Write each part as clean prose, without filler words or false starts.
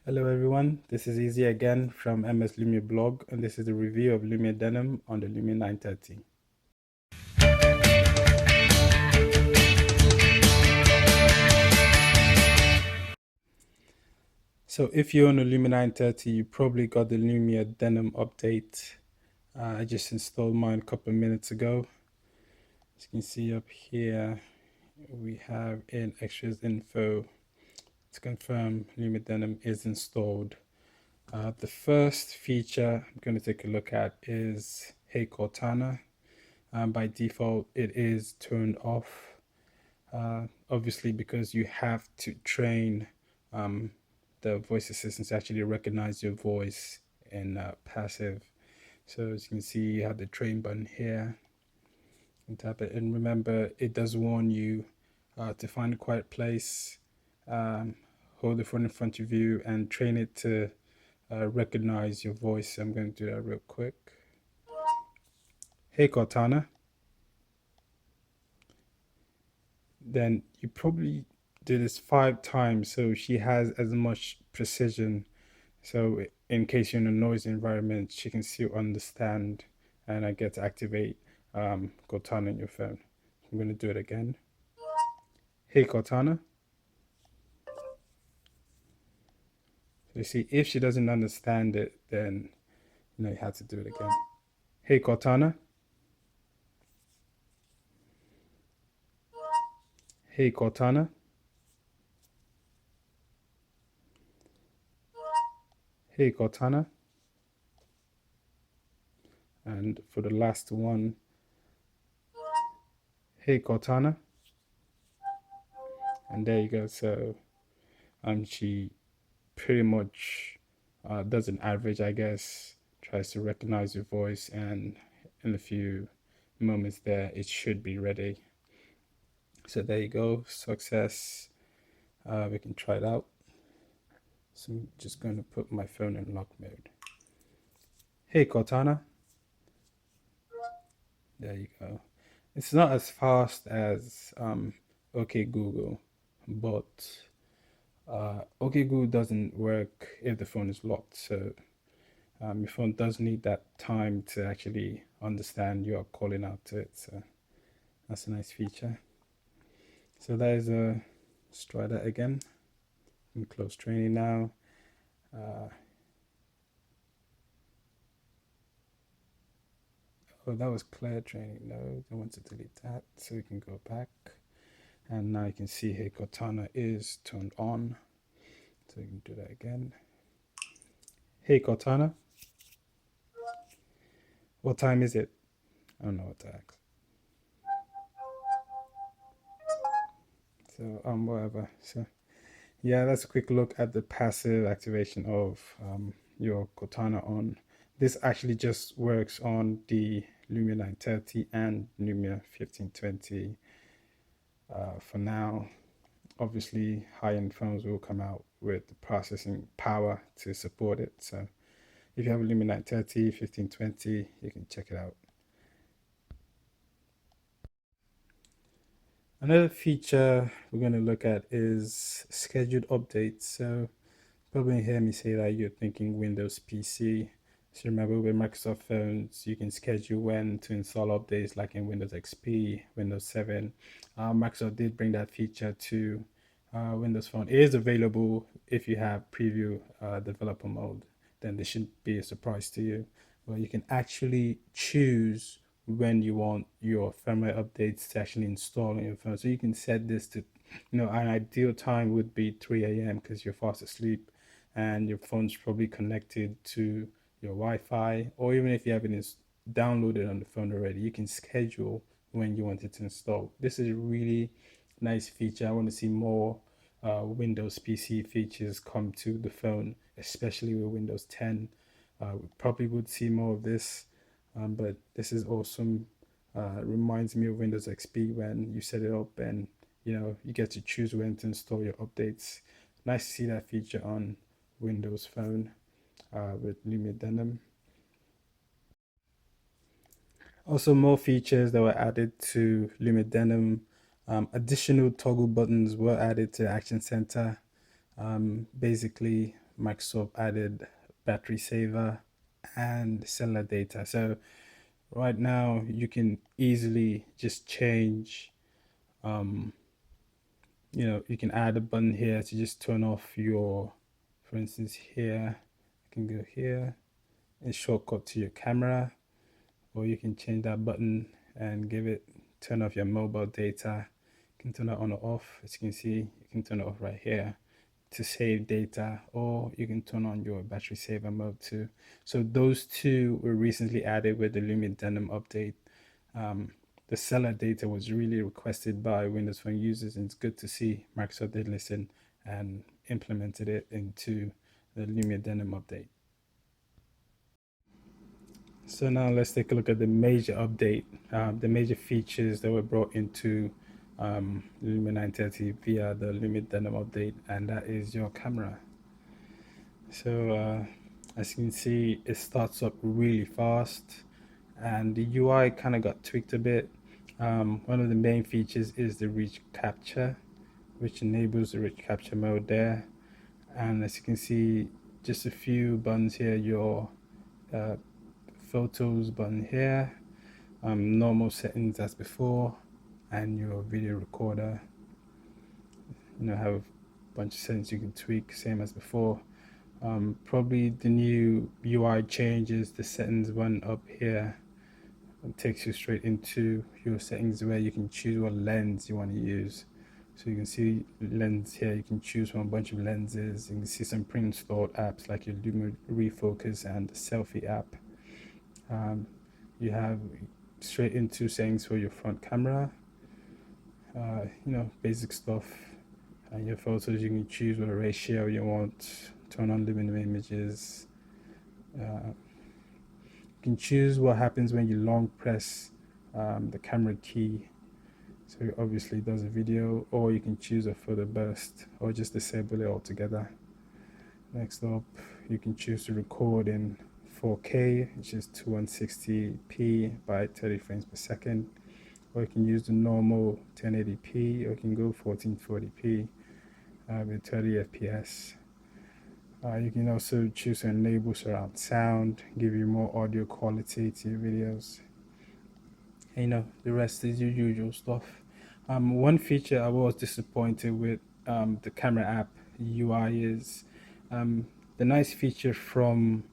Hello everyone, this is Easy again from MS Lumia blog, and this is a review of Lumia Denim on the Lumia 930. So if you own a Lumia 930, you probably got the Lumia Denim update. I just installed mine a couple of minutes ago. As you can see up here, we have in extras info to confirm Lumia Denim is installed. The first feature I'm going to take a look at is Hey Cortana. By default, it is turned off. Obviously, because you have to train the voice assistant to actually recognize your voice in passive. So as you can see, you have the train button here. And tap it, and remember, it does warn you to find a quiet place, um, hold the phone in front of you, and train it to recognize your voice. I'm going to do that real quick. Hey Cortana. Then you probably do this 5 times so she has as much precision. So in case you're in a noisy environment, she can still understand, and I get to activate Cortana in your phone. I'm going to do it again. Hey Cortana. So you see, if she doesn't understand it, then you have to do it again. Hey Cortana. Hey Cortana. Hey Cortana. And for the last one, hey Cortana. And there you go. So she pretty much does an average, I guess, tries to recognize your voice, and in a few moments there, it should be ready. So there you go, success. We can try it out. So I'm just going to put my phone in lock mode. Hey Cortana. There you go. It's not as fast as OK Google, but OK Google doesn't work if the phone is locked. So your phone does need that time to actually understand you're calling out to it. So that's a nice feature. So that is let's try that again. I'm close training now. Oh, that was clear training. No, I want to delete that. So we can go back. And now you can see here Cortana is turned on. So we can do that again. Hey Cortana. What time is it? I don't know what to ask. So whatever. So yeah, that's a quick look at the passive activation of your Cortana on. This actually just works on the Lumia 930 and Lumia 1520 for now. Obviously, high-end phones will come out with the processing power to support it. So if you have a Lumia 930, 1520, you can check it out. Another feature we're going to look at is scheduled updates. So probably hear me say that you're thinking Windows PC. So remember, with Microsoft phones, you can schedule when to install updates, like in Windows XP, Windows 7. Microsoft did bring that feature to Windows Phone. It is available if you have preview developer mode. Then this shouldn't be a surprise to you. Well, you can actually choose when you want your firmware updates to actually install on your phone. So you can set this to, an ideal time would be 3 a.m. because you're fast asleep and your phone's probably connected to your Wi-Fi, or even if you have it downloaded on the phone already, you can schedule when you want it to install. This is a really nice feature. I want to see more Windows PC features come to the phone, especially with Windows 10. We probably would see more of this, but this is awesome. Reminds me of Windows XP when you set it up and you get to choose when to install your updates. Nice to see that feature on Windows Phone with Lumia Denim. Also, more features that were added to Lumia Denim. Additional toggle buttons were added to the Action Center. Basically, Microsoft added battery saver and cellular data. So right now you can easily just change, um, you can add a button here to just turn off your, for instance, here, you can go here and shortcut to your camera, or you can change that button and give it, turn off your mobile data. You can turn it on or off. As you can see, you can turn it off right here to save data, or you can turn on your battery saver mode too. So those two were recently added with the Lumia Denim update. The seller data was really requested by Windows Phone users, and it's good to see Microsoft did listen and implemented it into the Lumia Denim update. So now let's take a look at the major update, the major features that were brought into Lumia 930 via the Lumia Denim update, and that is your camera. So as you can see, it starts up really fast, and the UI kind of got tweaked a bit. One of the main features is the rich capture, which enables the rich capture mode there. And as you can see, just a few buttons here, your photos button here, normal settings as before, and your video recorder. Have a bunch of settings you can tweak, same as before. Probably the new UI changes the settings one up here. It takes you straight into your settings where you can choose what lens you want to use. So you can see lens here, you can choose from a bunch of lenses. You can see some pre-installed apps like your Lumia Refocus and the selfie app. You have straight into settings for your front camera, basic stuff. And your photos, you can choose what ratio you want, turn on living images. You can choose what happens when you long press the camera key. So it obviously does a video, or you can choose a photo burst, or just disable it altogether. Next up, you can choose to record in 4K, which is 2160p by 30 frames per second, or you can use the normal 1080p, or you can go 1440p with 30 FPS. You can also choose to enable surround sound, give you more audio quality to your videos. And, the rest is your usual stuff. One feature I was disappointed with the camera app UI is the nice feature from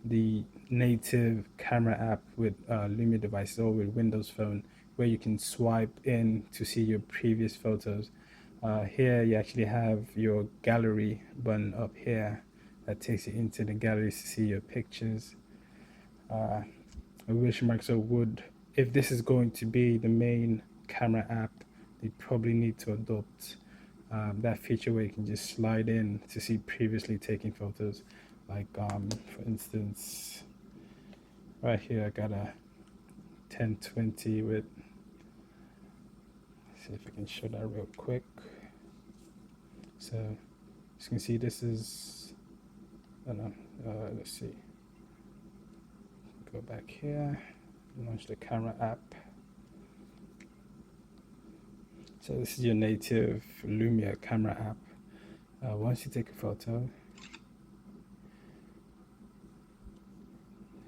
the native camera app with Lumia devices or with Windows Phone, where you can swipe in to see your previous photos. Here you actually have your gallery button up here that takes you into the gallery to see your pictures. I wish Microsoft would, if this is going to be the main camera app, they probably need to adopt that feature where you can just slide in to see previously taken photos. Like for instance, right here I got a 1020 with, see if I can show that real quick. So as you can see, this is, let's see, go back here, launch the camera app. So this is your native Lumia camera app. Once you take a photo,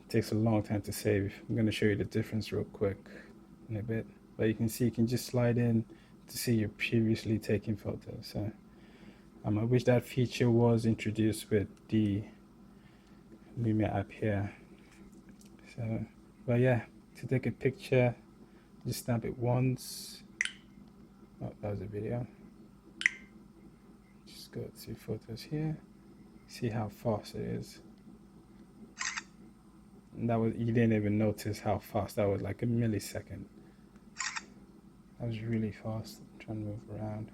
it takes a long time to save. I'm going to show you the difference real quick in a bit, but you can see you can just slide in to see your previously taken photos. So I wish that feature was introduced with the Lumia app here. So, but yeah, to take a picture, just snap it once. Oh, that was a video. Just go to photos here, see how fast it is. And that was, you didn't even notice how fast that was, like a millisecond. That was really fast. I'm trying to move around.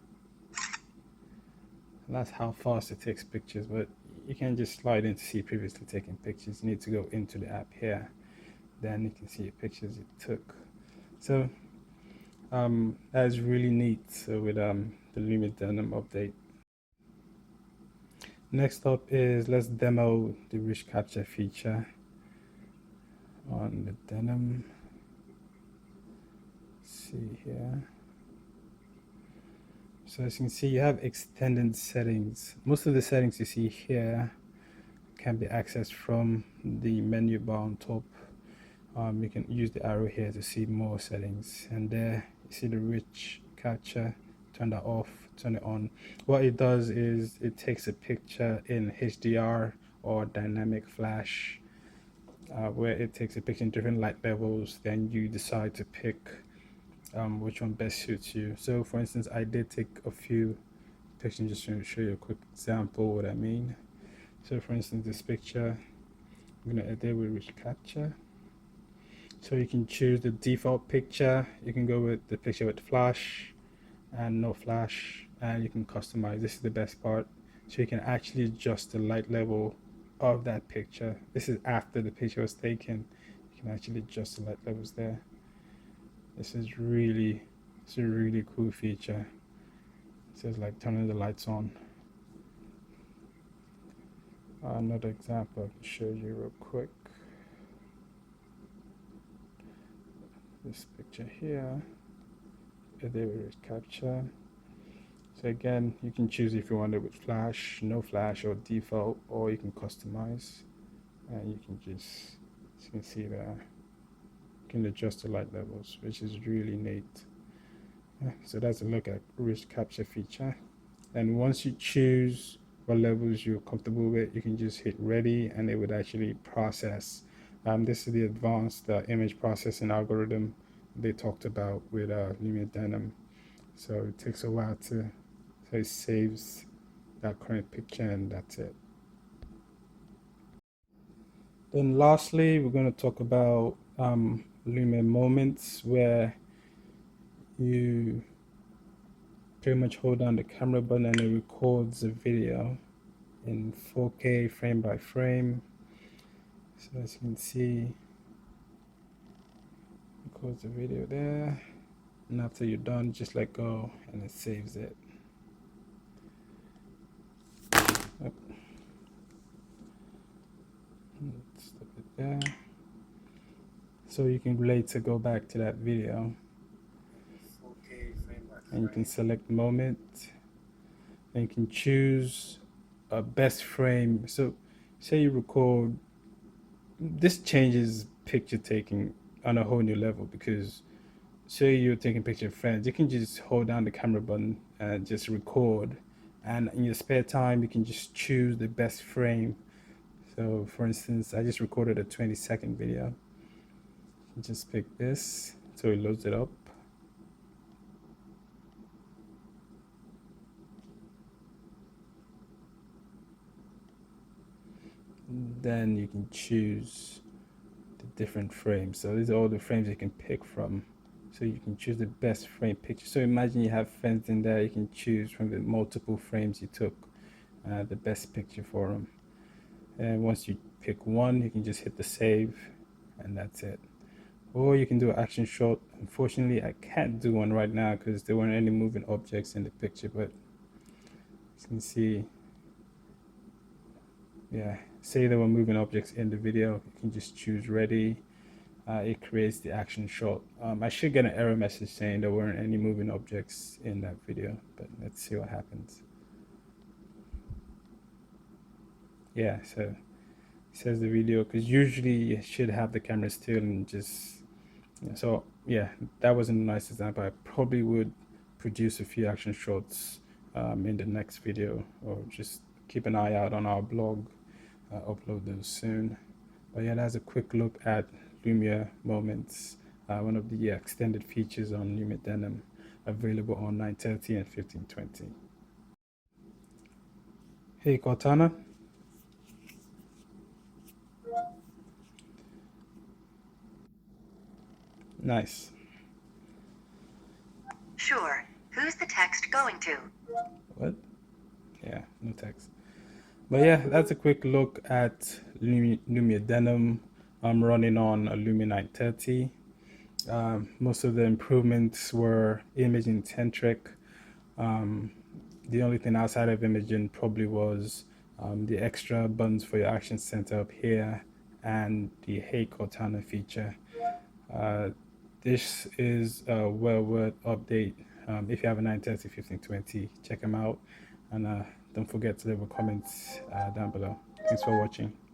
And that's how fast it takes pictures, but you can't just slide in to see previously taken pictures. You need to go into the app here, then you can see the pictures it took. So that is really neat with the Lumia Denim update. Next up is, let's demo the rich capture feature on the Denim. Let's see here. So as you can see, you have extended settings. Most of the settings you see here can be accessed from the menu bar on top. You can use the arrow here to see more settings, and there you see the rich capture. Turn that off, turn it on. What it does is it takes a picture in HDR or dynamic flash, where it takes a picture in different light levels. Then you decide to pick which one best suits you. So for instance, I did take a few pictures just to show you a quick example what I mean. So for instance, this picture, I'm gonna edit with rich capture. So you can choose the default picture. You can go with the picture with flash and no flash, and you can customize. This is the best part. So you can actually adjust the light level of that picture. This is after the picture was taken. You can actually adjust the light levels there. It's a really cool feature. It says like turning the lights on. Another example I can show you real quick. This picture here, edit with capture. So again, you can choose if you want it with flash, no flash, or default, or you can customize. And you can just, as you can see there, you can adjust the light levels, which is really neat. So that's a look at rich capture feature. And once you choose what levels you're comfortable with, you can just hit ready, and it would actually process. This is the advanced image processing algorithm they talked about with Lumia Denim. So it takes a while so it saves that current picture, and that's it. Then lastly, we're going to talk about Lumia Moments, where you pretty much hold down the camera button and it records a video in 4K frame by frame. So as you can see, records the video there, and after you're done, just let go and it saves it. Yep. Stop it there. So you can later go back to that video, and you can select moment, and you can choose a best frame. So say you record, this changes picture taking on a whole new level, because say you're taking picture of friends, you can just hold down the camera button and just record, and in your spare time you can just choose the best frame. So for instance, I just recorded a 20-second video. Just pick this, so it loads it up. Then you can choose the different frames. So these are all the frames you can pick from. So you can choose the best frame picture. So imagine you have friends in there, you can choose from the multiple frames you took the best picture for them. And once you pick one, you can just hit the save, and that's it. Or you can do an action shot. Unfortunately, I can't do one right now because there weren't any moving objects in the picture, but as you can see, yeah, say there were moving objects in the video, you can just choose ready. It creates the action shot. I should get an error message saying there weren't any moving objects in that video, but let's see what happens. Yeah, so it says the video, because usually you should have the camera still and just, so yeah, that wasn't a nice example. I probably would produce a few action shots in the next video, or just keep an eye out on our blog. Upload those soon. But yeah, that's a quick look at Lumia Moments, one of the extended features on Lumia Denim, available on 930 and 1520. Hey Cortana. Nice. Sure. Who's the text going to? What? Yeah, no text. But yeah, that's a quick look at Lumia Denim. I'm running on a Lumia 930. Most of the improvements were imaging centric. The only thing outside of imaging probably was the extra buttons for your action center up here, and the Hey Cortana feature. This is a well worth update. If you have a 930 1520, check them out, and don't forget to leave a comment down below. Thanks for watching.